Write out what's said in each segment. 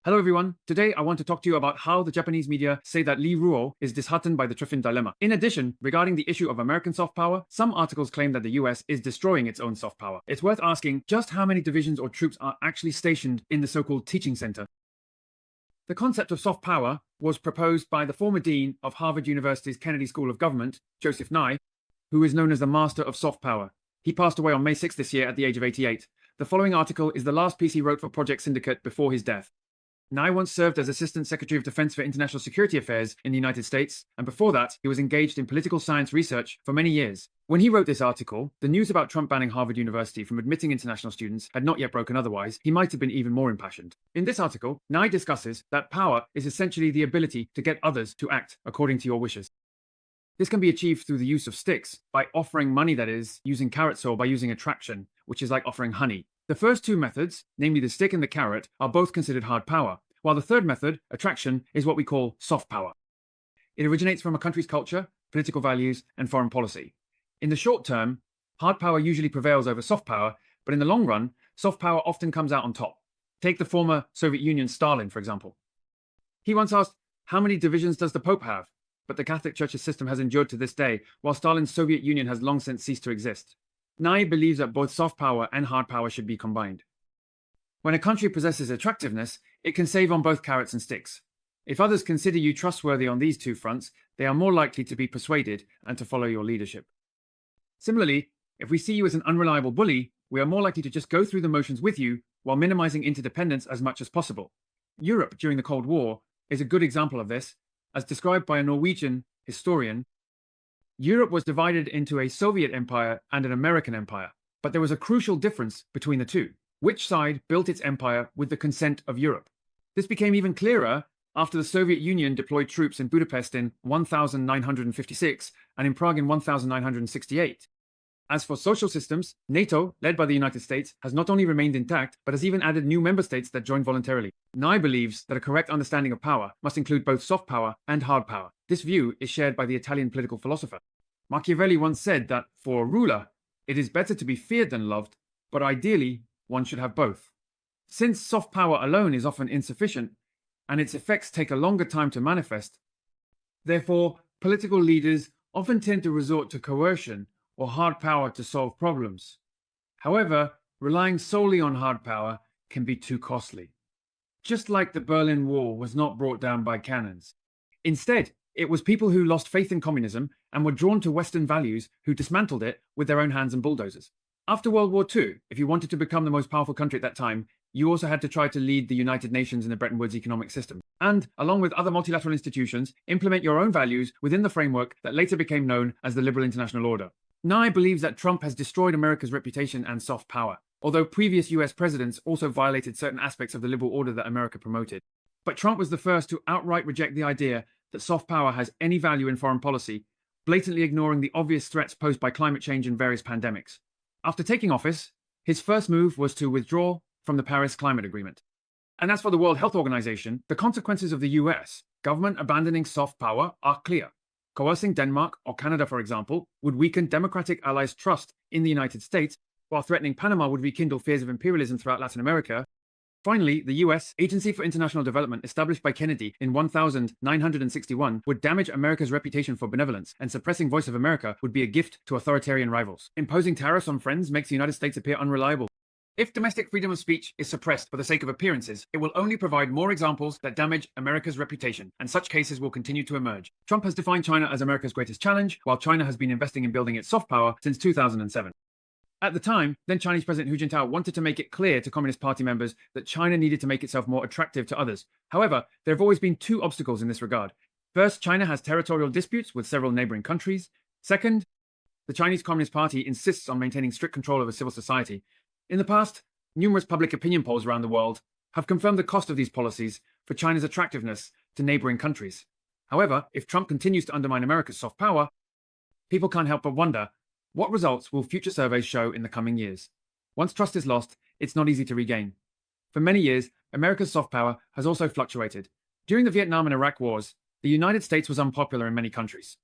Hello everyone, today I want to talk to you about how the Japanese media say that Lee Ruo is disheartened by the Triffin dilemma. In addition, regarding the issue of American soft power, some articles claim that the US is destroying its own soft power. It's worth asking just how many divisions or troops are actually stationed in the so-called teaching center. The concept of soft power was proposed by the former dean of Harvard University's Kennedy School of Government, Joseph Nye, who is known as the master of soft power. He passed away on May 6 this year at the age of 88. The following article is the last piece he wrote for Project Syndicate before his death. Nye once served as Assistant Secretary of Defense for International Security Affairs in the United States, and before that, he was engaged in political science research for many years. When he wrote this article, the news about Trump banning Harvard University from admitting international students had not yet broken otherwise. He might have been even more impassioned. In this article, Nye discusses that power is essentially the ability to get others to act according to your wishes. This can be achieved through the use of sticks, by offering money that is, using carrots, or by using attraction, which is like offering honey. The first two methods, namely the stick and the carrot, are both considered hard power, while the third method, attraction, is what we call soft power. It originates from a country's culture, political values, and foreign policy. In the short term, hard power usually prevails over soft power, but in the long run, soft power often comes out on top. Take the former Soviet Union's Stalin, for example. He once asked, how many divisions does the Pope have? But the Catholic Church's system has endured to this day, while Stalin's Soviet Union has long since ceased to exist. Nye believes that both soft power and hard power should be combined. When a country possesses attractiveness, it can save on both carrots and sticks. If others consider you trustworthy on these two fronts, they are more likely to be persuaded and to follow your leadership. Similarly, if we see you as an unreliable bully, we are more likely to just go through the motions with you while minimizing interdependence as much as possible. Europe during the Cold War is a good example of this, as described by a Norwegian historian. Europe was divided into a Soviet empire and an American empire, but there was a crucial difference between the two. Which side built its empire with the consent of Europe? This became even clearer after the Soviet Union deployed troops in Budapest in 1956 and in Prague in 1968. As for social systems, NATO, led by the United States, has not only remained intact, but has even added new member states that joined voluntarily. Nye believes that a correct understanding of power must include both soft power and hard power. This view is shared by the Italian political philosopher. Machiavelli once said that, for a ruler, it is better to be feared than loved, but ideally, one should have both. Since soft power alone is often insufficient, and its effects take a longer time to manifest, therefore, political leaders often tend to resort to coercion or hard power to solve problems. However, relying solely on hard power can be too costly. Just like the Berlin Wall was not brought down by cannons. Instead, it was people who lost faith in communism and were drawn to Western values who dismantled it with their own hands and bulldozers. After World War II, if you wanted to become the most powerful country at that time, you also had to try to lead the United Nations in the Bretton Woods economic system. And, along with other multilateral institutions, implement your own values within the framework that later became known as the Liberal International Order. Nye believes that Trump has destroyed America's reputation and soft power, although previous US presidents also violated certain aspects of the liberal order that America promoted. But Trump was the first to outright reject the idea that soft power has any value in foreign policy, blatantly ignoring the obvious threats posed by climate change and various pandemics. After taking office, his first move was to withdraw from the Paris Climate Agreement. And as for the World Health Organization, the consequences of the US government abandoning soft power are clear. Coercing Denmark or Canada, for example, would weaken democratic allies' trust in the United States, while threatening Panama would rekindle fears of imperialism throughout Latin America. Finally, the US Agency for International Development, established by Kennedy in 1961, would damage America's reputation for benevolence, and suppressing Voice of America would be a gift to authoritarian rivals. Imposing tariffs on friends makes the United States appear unreliable. If domestic freedom of speech is suppressed for the sake of appearances, it will only provide more examples that damage America's reputation, and such cases will continue to emerge. Trump has defined China as America's greatest challenge, while China has been investing in building its soft power since 2007. At the time, then Chinese President Hu Jintao wanted to make it clear to Communist Party members that China needed to make itself more attractive to others. However, there have always been two obstacles in this regard. First, China has territorial disputes with several neighboring countries. Second, the Chinese Communist Party insists on maintaining strict control over civil society. In the past, numerous public opinion polls around the world have confirmed the cost of these policies for China's attractiveness to neighboring countries. However, if Trump continues to undermine America's soft power, people can't help but wonder, what results will future surveys show in the coming years? Once trust is lost, it's not easy to regain. For many years, America's soft power has also fluctuated. During the Vietnam and Iraq wars, the United States was unpopular in many countries.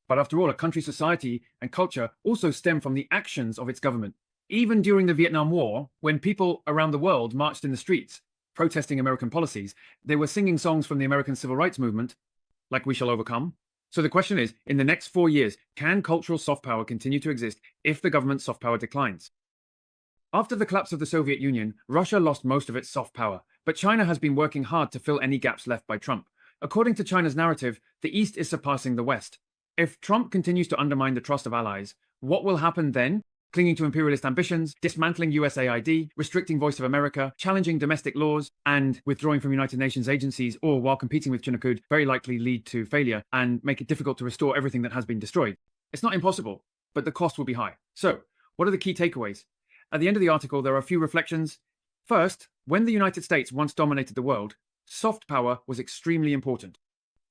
But after all, a country's society and culture also stem from the actions of its government. Even during the Vietnam War, when people around the world marched in the streets, protesting American policies. They were singing songs from the American civil rights movement, like We Shall Overcome. So the question is, in the next 4 years, can cultural soft power continue to exist if the government's soft power declines? After the collapse of the Soviet Union, Russia lost most of its soft power, but China has been working hard to fill any gaps left by Trump. According to China's narrative, the East is surpassing the West. If Trump continues to undermine the trust of allies, what will happen then? Clinging to imperialist ambitions, dismantling USAID, restricting Voice of America, challenging domestic laws, and withdrawing from United Nations agencies, or while competing with China could very likely lead to failure and make it difficult to restore everything that has been destroyed. It's not impossible, but the cost will be high. So, what are the key takeaways? At the end of the article, there are a few reflections. First, when the United States once dominated the world, soft power was extremely important.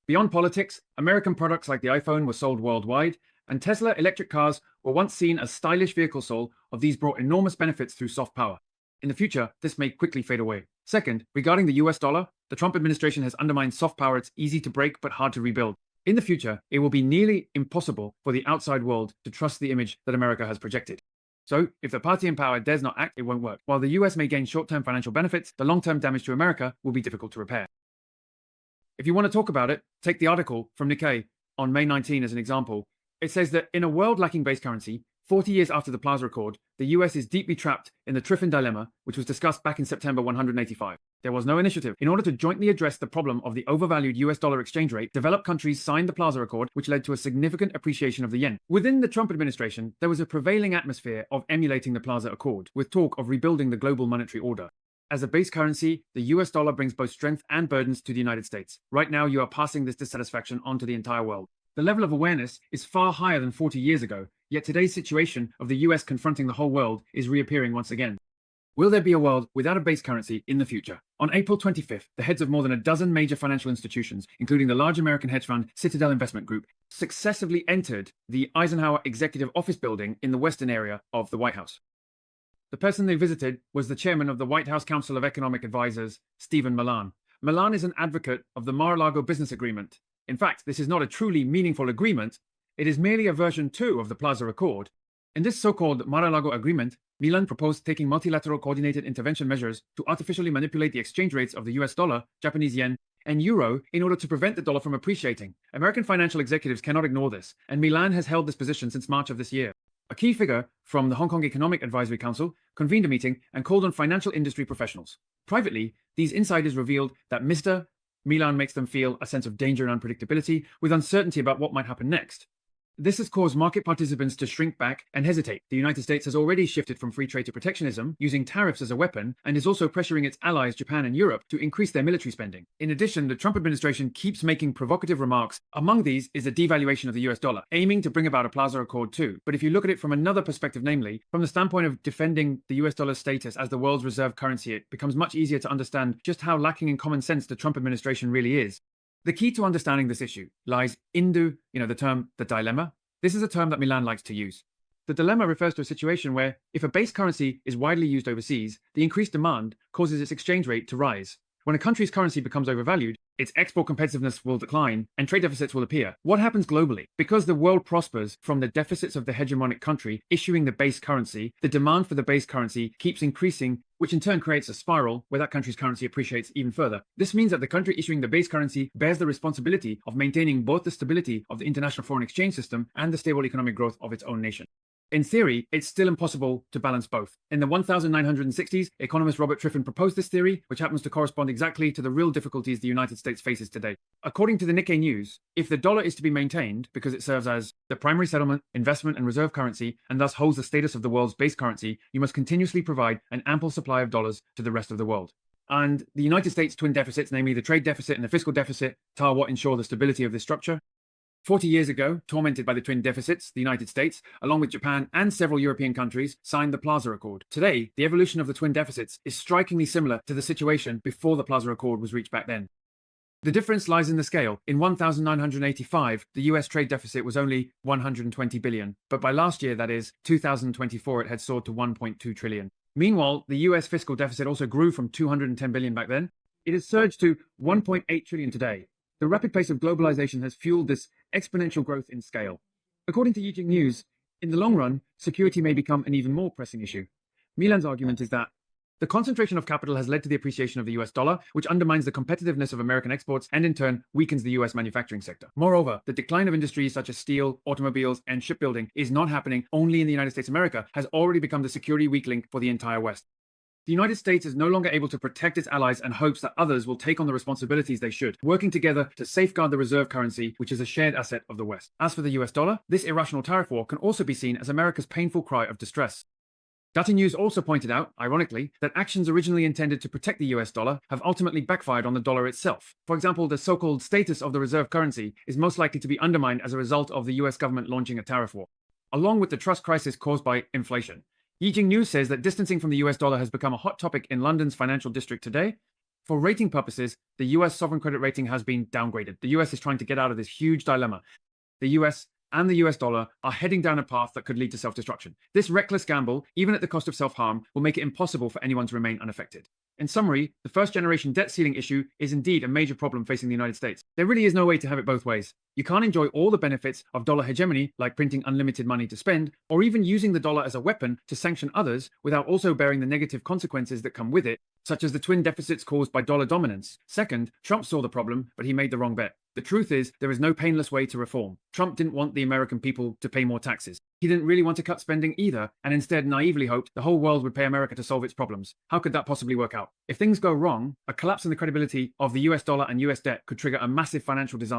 Beyond politics, American products like the iPhone were sold worldwide, and Tesla electric cars were once seen as stylish vehicles. Sold of these brought enormous benefits through soft power. In the future, this may quickly fade away. Second, regarding the US dollar, the Trump administration has undermined soft power. It's easy to break but hard to rebuild. In the future, it will be nearly impossible for the outside world to trust the image that America has projected. So, if the party in power dares not act, it won't work. While the US may gain short-term financial benefits, the long-term damage to America will be difficult to repair. If you want to talk about it, take the article from Nikkei on May 19 as an example. It says that in a world lacking base currency, 40 years after the Plaza Accord, the US is deeply trapped in the Triffin dilemma, which was discussed back in September 185. There was no initiative. In order to jointly address the problem of the overvalued US dollar exchange rate, developed countries signed the Plaza Accord, which led to a significant appreciation of the yen. Within the Trump administration, there was a prevailing atmosphere of emulating the Plaza Accord, with talk of rebuilding the global monetary order. As a base currency, the US dollar brings both strength and burdens to the United States. Right now, you are passing this dissatisfaction on to the entire world. The level of awareness is far higher than 40 years ago, yet today's situation of the US confronting the whole world is reappearing once again. Will there be a world without a base currency in the future? On April 25th, the heads of more than a dozen major financial institutions, including the large American hedge fund Citadel Investment Group, successively entered the Eisenhower Executive Office building in the western area of the White House. The person they visited was the chairman of the White House Council of Economic Advisors, Stephen Millan. Millan is an advocate of the Mar-a-Lago Business Agreement. In fact, this is not a truly meaningful agreement. It is merely a version 2 of the Plaza Accord. In this so-called Mar-a-Lago Agreement, Millan proposed taking multilateral coordinated intervention measures to artificially manipulate the exchange rates of the US dollar, Japanese yen, and euro in order to prevent the dollar from appreciating. American financial executives cannot ignore this, and Millan has held this position since March of this year. A key figure from the Hong Kong Economic Advisory Council convened a meeting and called on financial industry professionals. Privately, these insiders revealed that Mr. Millan makes them feel a sense of danger and unpredictability, with uncertainty about what might happen next. This has caused market participants to shrink back and hesitate. The United States has already shifted from free trade to protectionism, using tariffs as a weapon, and is also pressuring its allies, Japan and Europe, to increase their military spending. In addition, the Trump administration keeps making provocative remarks. Among these is a devaluation of the US dollar, aiming to bring about a Plaza Accord too. But if you look at it from another perspective, namely, from the standpoint of defending the US dollar's status as the world's reserve currency, it becomes much easier to understand just how lacking in common sense the Trump administration really is. The key to understanding this issue lies in the term, the dilemma. This is a term that Millan likes to use. The dilemma refers to a situation where, if a base currency is widely used overseas, the increased demand causes its exchange rate to rise. When a country's currency becomes overvalued, its export competitiveness will decline and trade deficits will appear. What happens globally? Because the world prospers from the deficits of the hegemonic country issuing the base currency, the demand for the base currency keeps increasing, which in turn creates a spiral where that country's currency appreciates even further. This means that the country issuing the base currency bears the responsibility of maintaining both the stability of the international foreign exchange system and the stable economic growth of its own nation. In theory, it's still impossible to balance both. In the 1960s, economist Robert Triffin proposed this theory, which happens to correspond exactly to the real difficulties the United States faces today. According to the Nikkei News, if the dollar is to be maintained because it serves as the primary settlement, investment, and reserve currency, and thus holds the status of the world's base currency, you must continuously provide an ample supply of dollars to the rest of the world. And the United States' twin deficits, namely the trade deficit and the fiscal deficit, are what ensure the stability of this structure. 40 years ago, tormented by the twin deficits, the United States, along with Japan and several European countries, signed the Plaza Accord. Today, the evolution of the twin deficits is strikingly similar to the situation before the Plaza Accord was reached back then. The difference lies in the scale. In 1985, the US trade deficit was only $120 billion, but by last year, that is, 2024, it had soared to $1.2 trillion. Meanwhile, the US fiscal deficit also grew from $210 billion back then. It has surged to $1.8 trillion today. The rapid pace of globalization has fueled this exponential growth in scale. According to Yijing News, in the long run, security may become an even more pressing issue. Milan's argument is that The concentration of capital has led to the appreciation of the US dollar, which undermines the competitiveness of American exports and in turn weakens the US manufacturing sector. Moreover, the decline of industries such as steel, automobiles, and shipbuilding is not happening only in the United States of America, has already become the security weak link for the entire West. The United States is no longer able to protect its allies and hopes that others will take on the responsibilities they should, working together to safeguard the reserve currency, which is a shared asset of the West. As for the US dollar, this irrational tariff war can also be seen as America's painful cry of distress. Data News also pointed out, ironically, that actions originally intended to protect the US dollar have ultimately backfired on the dollar itself. For example, the so-called status of the reserve currency is most likely to be undermined as a result of the US government launching a tariff war, along with the trust crisis caused by inflation. Yijing News says that distancing from the US dollar has become a hot topic in London's financial district today. For rating purposes, the US sovereign credit rating has been downgraded. The US is trying to get out of this huge dilemma. The US and the US dollar are heading down a path that could lead to self-destruction. This reckless gamble, even at the cost of self-harm, will make it impossible for anyone to remain unaffected. In summary, the first-generation debt ceiling issue is indeed a major problem facing the United States. There really is no way to have it both ways. You can't enjoy all the benefits of dollar hegemony, like printing unlimited money to spend, or even using the dollar as a weapon to sanction others without also bearing the negative consequences that come with it, such as the twin deficits caused by dollar dominance. Second, Trump saw the problem, but he made the wrong bet. The truth is, there is no painless way to reform. Trump didn't want the American people to pay more taxes. He didn't really want to cut spending either, and instead naively hoped the whole world would pay America to solve its problems. How could that possibly work out? If things go wrong, a collapse in the credibility of the US dollar and US debt could trigger a massive financial disaster.